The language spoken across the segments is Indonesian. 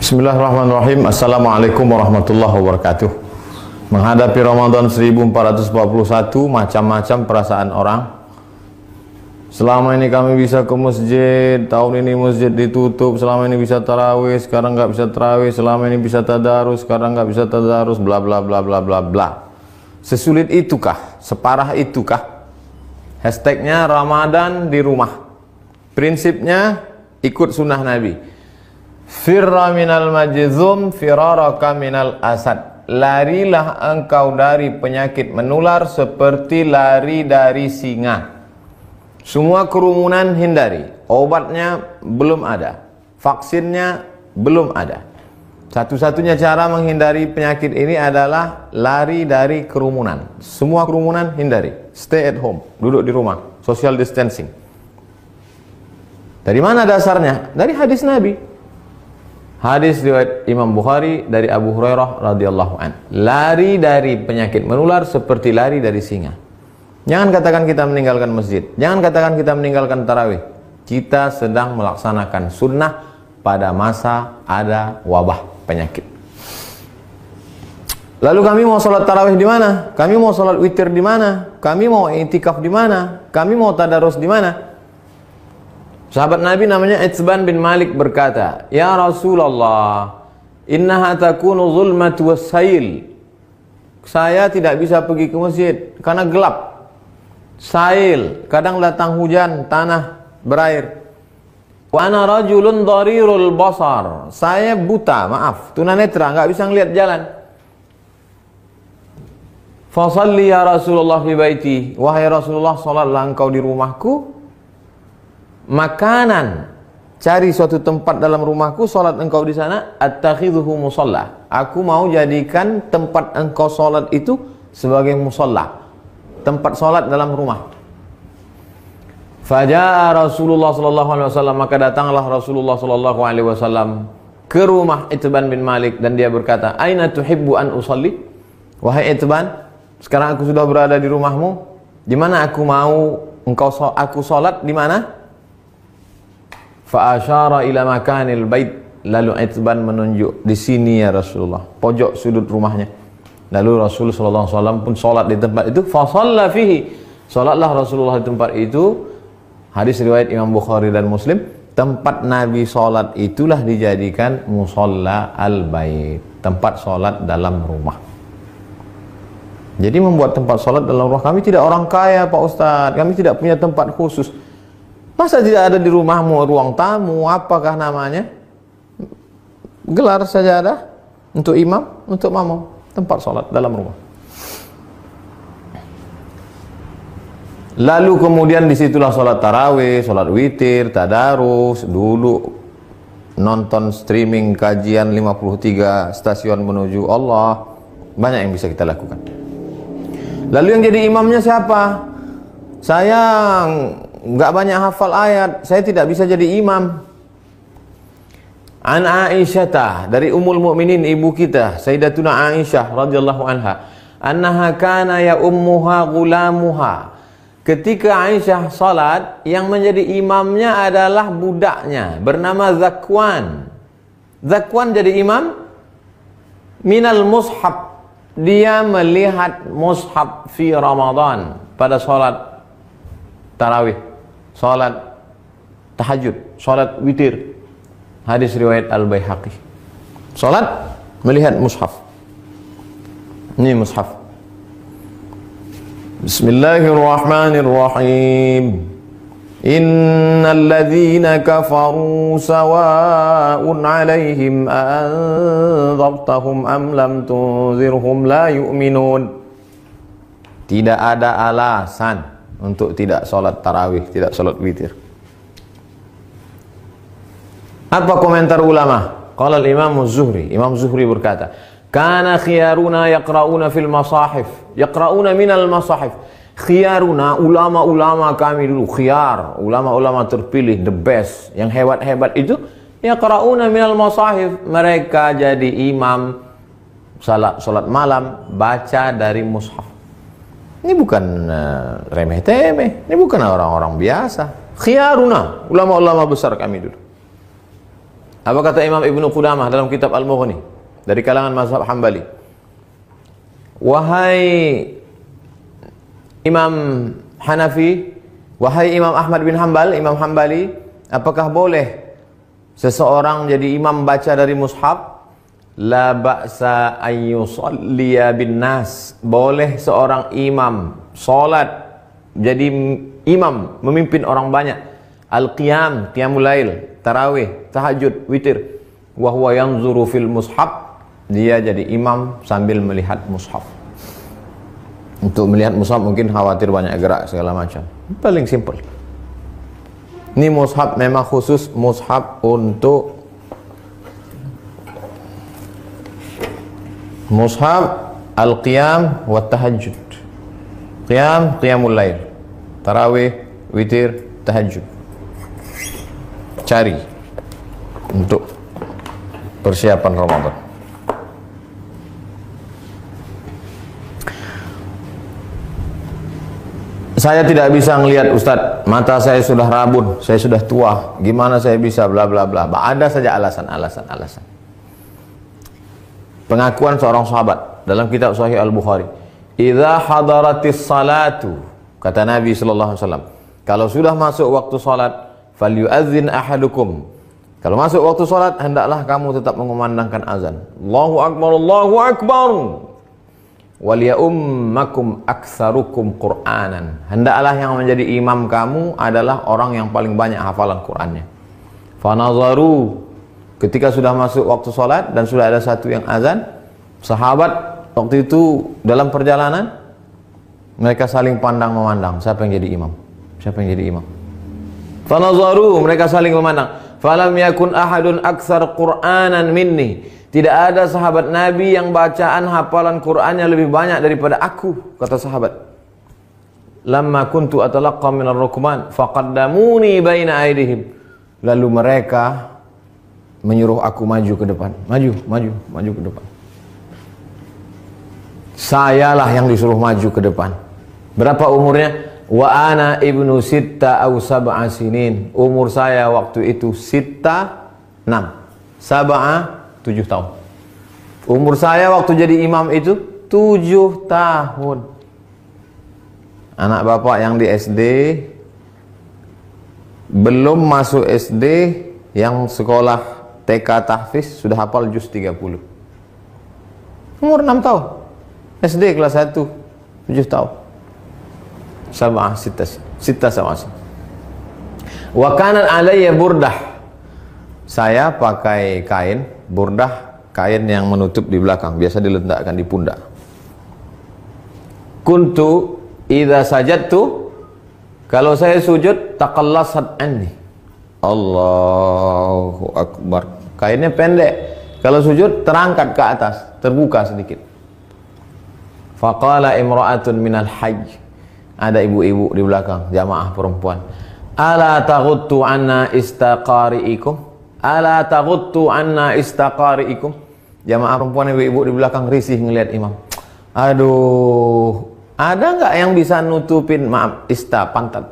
Bismillahirrahmanirrahim. Assalamualaikum warahmatullahi wabarakatuh. Menghadapi Ramadan 1441, macam-macam perasaan orang. Selama ini kami bisa ke masjid, tahun ini masjid ditutup. Selama ini bisa tarawih, sekarang nggak bisa tarawih. Selama ini bisa tadarus, sekarang nggak bisa tadarus. Bla bla bla bla bla bla. Sesulit itukah? Separah itukah? Hashtagnya Ramadan di rumah. Prinsipnya ikut sunnah Nabi. Firra minal majzum firaraka minal asad. Larilah engkau dari penyakit menular seperti lari dari singa. Semua kerumunan hindari. Obatnya belum ada, vaksinnya belum ada. Satu-satunya cara menghindari penyakit ini adalah lari dari kerumunan. Semua kerumunan hindari. Stay at home, duduk di rumah, social distancing. Dari mana dasarnya? Dari hadis Nabi. Hadis riwayat Imam Bukhari dari Abu Hurairah radhiyallahu an. Lari dari penyakit menular seperti lari dari singa. Jangan katakan kita meninggalkan masjid. Jangan katakan kita meninggalkan tarawih. Kita sedang melaksanakan sunnah pada masa ada wabah penyakit. Lalu kami mau sholat tarawih di mana? Kami mau sholat witir di mana? Kami mau i'tikaf di mana? Kami mau tadarus di mana? Sahabat Nabi namanya Itsban bin Malik berkata, "Ya Rasulullah, innaha takunu zulmatu wassail." Saya tidak bisa pergi ke masjid karena gelap. Sail, kadang datang hujan, tanah berair. Wa ana rajulun dharirul basar. Saya buta, maaf, tunanetra, enggak bisa ngelihat jalan. Fa shalli ya Rasulullah fi baiti. Wahai Rasulullah, salatlah engkau di rumahku. Makanan, cari suatu tempat dalam rumahku, solat engkau di sana. Attakhidhuhu musalla. Aku mau jadikan tempat engkau solat itu sebagai musalla, tempat solat dalam rumah. Faja'a Rasulullah sallallahu alaihi wasallam, maka datanglah Rasulullah sallallahu alaihi wasallam ke rumah Itsban bin Malik dan dia berkata, "Aina tuhibbu an usalli?" Wahai Itsban, sekarang aku sudah berada di rumahmu. Di mana aku mau aku solat di mana? Fa asyara ila makanil bait. Lalu Itsban menunjuk, di sini ya Rasulullah, pojok sudut rumahnya. Lalu Rasul sallallahu alaihi wasallam pun salat di tempat itu. Fa shalla fihi. Salatlah Rasulullah di tempat itu. Hadis riwayat Imam Bukhari dan Muslim. Tempat Nabi salat itulah dijadikan musalla al-bait, tempat salat dalam rumah. Jadi membuat tempat salat dalam rumah. Kami tidak orang kaya, Pak Ustadz. Kami tidak punya tempat khusus. Masa tidak ada di rumahmu ruang tamu, apakah namanya? Gelar sajadah untuk imam, untuk makmum, tempat sholat dalam rumah. Lalu kemudian disitulah sholat tarawih, sholat witir, tadarus, dulu nonton streaming kajian 53 stasiun menuju Allah. Banyak yang bisa kita lakukan. Lalu yang jadi imamnya siapa? Saya nggak banyak hafal ayat, saya tidak bisa jadi imam. An Aisyah, dari Ummul Mukminin, ibu kita Sayyidatuna Aisyah radhiyallahu anha, annaha kana ya ummuha gulamuha. Ketika Aisyah salat, yang menjadi imamnya adalah budaknya bernama Zakwan. Zakwan jadi imam minal mushaf. Dia melihat mushaf fi Ramadan pada salat tarawih, salat tahajud, salat witir. Hadis riwayat Al-Baihaqi. Salat melihat mushaf. Ini mushaf. Bismillahirrahmanirrahim. Innal ladzina kafaru sawa'un 'alaihim anzartahum am lam tunzirhum la yu'minun. Tidak ada alasan untuk tidak sholat tarawih, tidak sholat witir. Apa komentar ulama? Qala al-Imam Az-Zuhri. Imam Zuhri berkata, "Kana khiyaruna yaqra'una fil masahif." Yaqra'una minal masahif. Khiyaruna, ulama-ulama kami dulu, khiyar, ulama-ulama terpilih, the best, yang hebat-hebat itu, yaqra'una minal masahif. Mereka jadi imam salat malam, baca dari mushaf. Ini bukan remeh-temeh, ini bukan orang-orang biasa. Khiyaruna, ulama-ulama besar kami dulu. Apa kata Imam Ibnu Qudamah dalam kitab Al-Mughni dari kalangan mazhab Hambali? Wahai Imam Hanafi, wahai Imam Ahmad bin Hanbal, Imam Hambali, apakah boleh seseorang jadi imam baca dari mushaf? La ba'sa ayyusalliya bin nas. Boleh seorang imam salat jadi imam memimpin orang banyak. Al-qiyam, qiyamul lail, tarawih, tahajud, witir. Wa huwa yanzuru fil mushaf. Dia jadi imam sambil melihat mushaf. Untuk melihat mushaf mungkin khawatir banyak gerak segala macam. Paling simple. Ini mushaf memang khusus mushaf untuk mushaf al-qiyam wa tahajud. Qiyam, qiyamul lail. Tarawih, witir, tahajud. Cari untuk persiapan Ramadan. Saya tidak bisa ngelihat Ustadz, mata saya sudah rabun, saya sudah tua, gimana saya bisa bla bla bla. Ada saja alasan. Pengakuan seorang sahabat dalam kitab Sahih Al-Bukhari, "Idza hadaratis salatu," kata Nabi sallallahu alaihi wasallam, kalau sudah masuk waktu salat, falyu'adzin ahadukum. Kalau masuk waktu salat, hendaklah kamu tetap mengumandangkan azan. Allahu akbar, Allahu akbar. Waliyummakum aktsarukum Qur'anan. Hendaklah yang menjadi imam kamu adalah orang yang paling banyak hafalan Qur'annya. Fanazaru, ketika sudah masuk waktu salat dan sudah ada satu yang azan, sahabat waktu itu dalam perjalanan mereka saling pandang memandang, siapa yang jadi imam? Siapa yang jadi imam? Fanazaru, mereka saling memandang. Falam yakun ahadun aktsar Qur'anan minni. Tidak ada sahabat Nabi yang bacaan hafalan Qur'annya lebih banyak daripada aku, kata sahabat. Lamma kuntu atalaqqa minar rukman faqaddamuni baina aydihim. Lalu mereka menyuruh aku maju ke depan. Maju ke depan. Sayalah yang disuruh maju ke depan. Berapa umurnya? Wa ana ibnu sitta aw sab'a sinin. Umur saya waktu itu sitta 6. Sab'a 7 tahun. Umur saya waktu jadi imam itu 7 tahun. Anak bapak yang di SD belum masuk SD, yang sekolah TK tahfiz sudah hafal juz 30. Umur 6 tahun. SD kelas 1 7 tahun. Sab'ah sitta sawasi. Wa kanat alayya burdah. Saya pakai kain burdah, kain yang menutup di belakang, biasa diletakkan di pundak. Kuntu idza sajadtu, kalau saya sujud, taqallasat anni. Allahu akbar. Kainnya pendek. Kalau sujud terangkat ke atas, terbuka sedikit. Faqala imra'atun minal hajj. Ada ibu-ibu di belakang, jamaah perempuan. Ala taghuttu anna istaqari'ikum? Ala taghuttu anna istaqari'ikum? Jamaah perempuan, ibu-ibu di belakang risih ngelihat imam. Aduh, ada nggak yang bisa nutupin, maaf, pantat?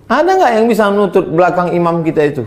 Ada nggak yang bisa nutup belakang imam kita itu?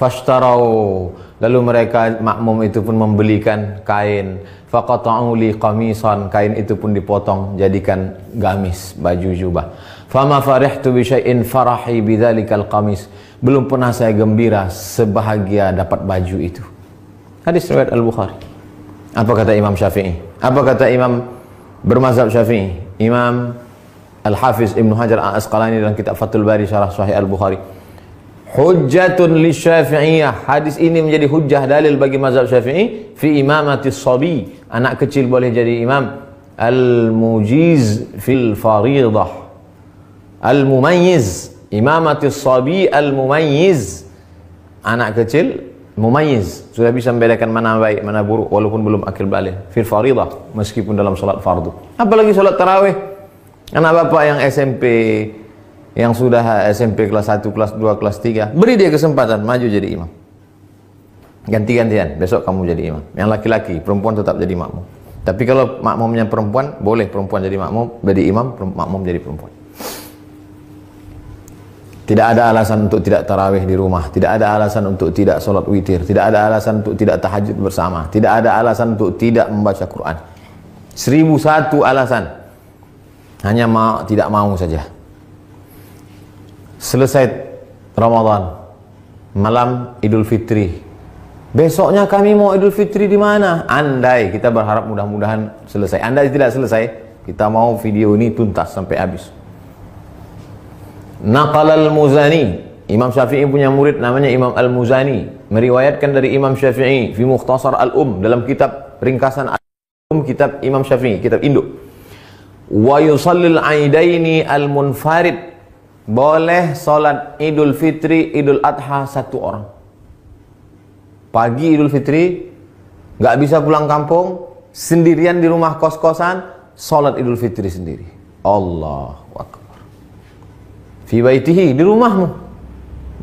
Fashtarau, lalu mereka makmum itu pun membelikan kain. Faqata'u li qamisan, kain itu pun dipotong jadikan gamis, baju jubah. Fama farihtu bi syai'in farahi bidzalikal qamis. Belum pernah saya gembira sebahagia dapat baju itu. Hadis riwayat Al-Bukhari. Apa kata Imam Syafi'i? Apa kata Imam bermazhab Syafi'i? Imam Al-Hafiz Ibnu Hajar Al-Asqalani dalam kitab Fathul Bari syarah Sahih Al-Bukhari. Hujjatun li Syafi'iyah. Hadis ini menjadi hujjah, dalil bagi mazhab Syafi'i fi imamati shabi. Anak kecil boleh jadi imam. Al-mujiz fil faridah. Al-mumayyiz. Imamati shabi al-mumayyiz. Anak kecil mumayyiz, sudah bisa membedakan mana baik, mana buruk walaupun belum akil balik. Fil faridah, meskipun dalam salat fardu. Apalagi salat tarawih. Anak bapak yang SMP, yang sudah SMP kelas 1, kelas 2, kelas 3, beri dia kesempatan maju jadi imam. Ganti-gantian, besok kamu jadi imam. Yang laki-laki, perempuan tetap jadi makmum. Tapi kalau makmumnya perempuan, boleh perempuan jadi makmum, jadi imam, makmum jadi perempuan. Tidak ada alasan untuk tidak tarawih di rumah, tidak ada alasan untuk tidak sholat witir, tidak ada alasan untuk tidak tahajud bersama, tidak ada alasan untuk tidak membaca Quran. 1001 alasan. Hanya tidak mau saja. Selesai Ramadan, malam Idul Fitri. Besoknya kami mau Idul Fitri di mana? Andai, kita berharap mudah-mudahan selesai. Andai tidak selesai, kita mau video ini tuntas sampai habis. Naqal al-Muzani, Imam Syafi'i punya murid namanya Imam al-Muzani, meriwayatkan dari Imam Syafi'i fi Mukhtasar al-Um, dalam kitab ringkasan al-Um, kitab Imam Syafi'i, kitab induk. Wa yusallil aidaini al-munfarid, boleh salat Idul Fitri, Idul Adha satu orang. Pagi Idul Fitri, nggak bisa pulang kampung, sendirian di rumah kos-kosan, salat Idul Fitri sendiri. Allahu Akbar. Fi baitihi, di rumahmu.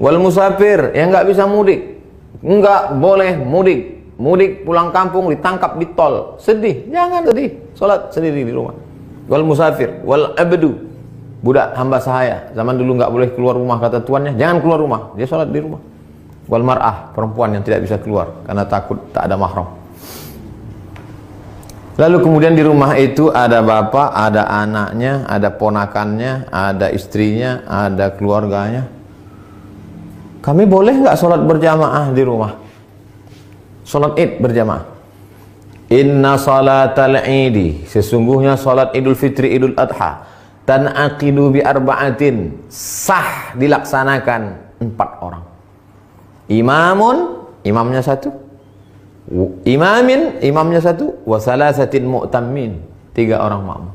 Wal musafir, yang nggak bisa mudik, nggak boleh mudik. Mudik pulang kampung ditangkap di tol, sedih, jangan sedih, salat sendiri di rumah. Wal musafir, wal abdu, budak hamba sahaya, zaman dulu nggak boleh keluar rumah kata tuannya, jangan keluar rumah, dia salat di rumah. Wal mar'ah, perempuan yang tidak bisa keluar karena takut tak ada mahram. Lalu kemudian di rumah itu ada bapak, ada anaknya, ada ponakannya, ada istrinya, ada keluarganya. Kami boleh nggak sholat berjamaah di rumah? Sholat Id berjamaah. Inna salatal idi, sesungguhnya sholat Idul Fitri, Idul Adha, tan'aqidu bi arba'atin, sah dilaksanakan 4 orang. Imamun, imamnya 1. Imamin, imamnya 1, wa salasatin mu'tammin, 3 orang makmum.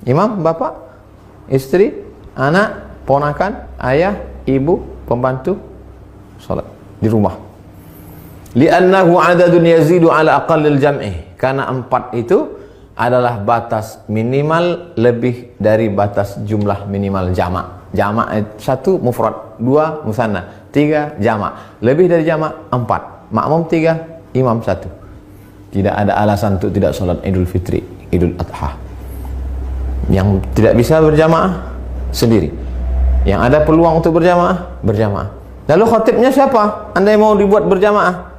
Imam, bapak, istri, anak, ponakan, ayah, ibu, pembantu, salat di rumah. Li'annahu adadun yazidu ala aqallil jam'i, karena 4 itu adalah batas minimal lebih dari batas jumlah minimal jamak. Jamak 1 mufrad, 2 musanna, 3 jamak. Lebih dari jamak 4, makmum 3, imam 1. Tidak ada alasan untuk tidak sholat Idul Fitri, Idul Adha. Yang tidak bisa berjamaah sendiri, yang ada peluang untuk berjamaah, berjamaah. Lalu khotibnya siapa? Andai mau dibuat berjamaah,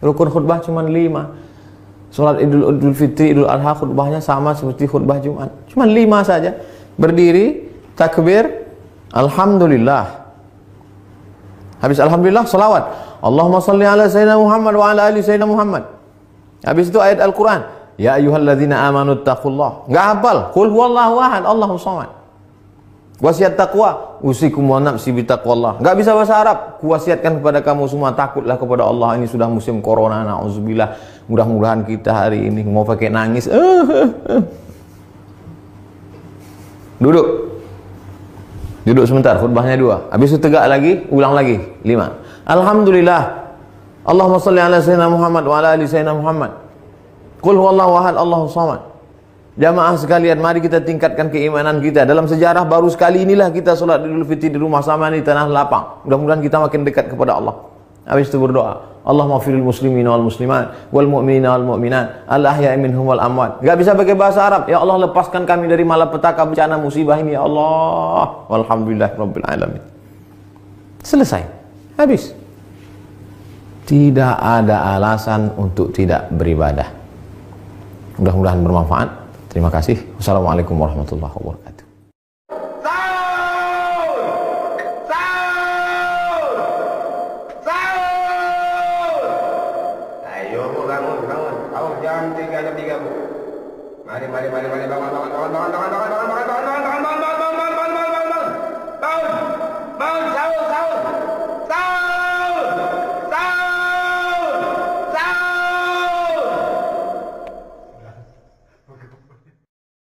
rukun khutbah cuma 5. Sholat Idul Fitri, Idul Adha khutbahnya sama seperti khutbah Jumat, cuma 5 saja. Berdiri, takbir, alhamdulillah. Habis alhamdulillah, salawat. Allahumma salli ala Sayyidina Muhammad wa ala ali Sayyidina Muhammad. Habis itu ayat Al-Quran. Ya ayyuhalladzina amanu taqullah. Nggak hafal. Qul huwallahu ahad, Allahu samad. Wasiat taqwa, usikum wa nafsi bitaqwallah. Nggak bisa bahasa Arab. Kuwasiatkan kepada kamu semua, takutlah kepada Allah. Ini sudah musim corona, na'udzubillah. Mudah-mudahan kita hari ini mau pakai nangis. Duduk. Duduk sebentar, khutbahnya 2. Habis itu tegak lagi, ulang lagi 5. Alhamdulillah. Allahumma salli ala Sayyidina Muhammad wa ala ali Sayyidina Muhammad. Qul huwallahu ahad, Allahu samad. Jamaah sekalian, mari kita tingkatkan keimanan kita. Dalam sejarah baru sekali inilah kita sholat Idul Fitri di rumah sama di tanah lapang. Mudah-mudahan kita makin dekat kepada Allah. Habis itu berdoa, Allahumma firil muslimin wal muslimat wal mu'minina wal mu'minat al ahya'i minhum wal amwat. Gak bisa pakai bahasa Arab. Ya Allah, lepaskan kami dari malapetaka bencana musibah ini ya Allah. Walhamdulillah rabbil alamin. Selesai. Habis. Tidak ada alasan untuk tidak beribadah. Mudah-mudahan bermanfaat. Terima kasih. Wassalamualaikum warahmatullahi wabarakatuh. Ayo bu, bangun. Jam 3, Bu. Mari, bangun.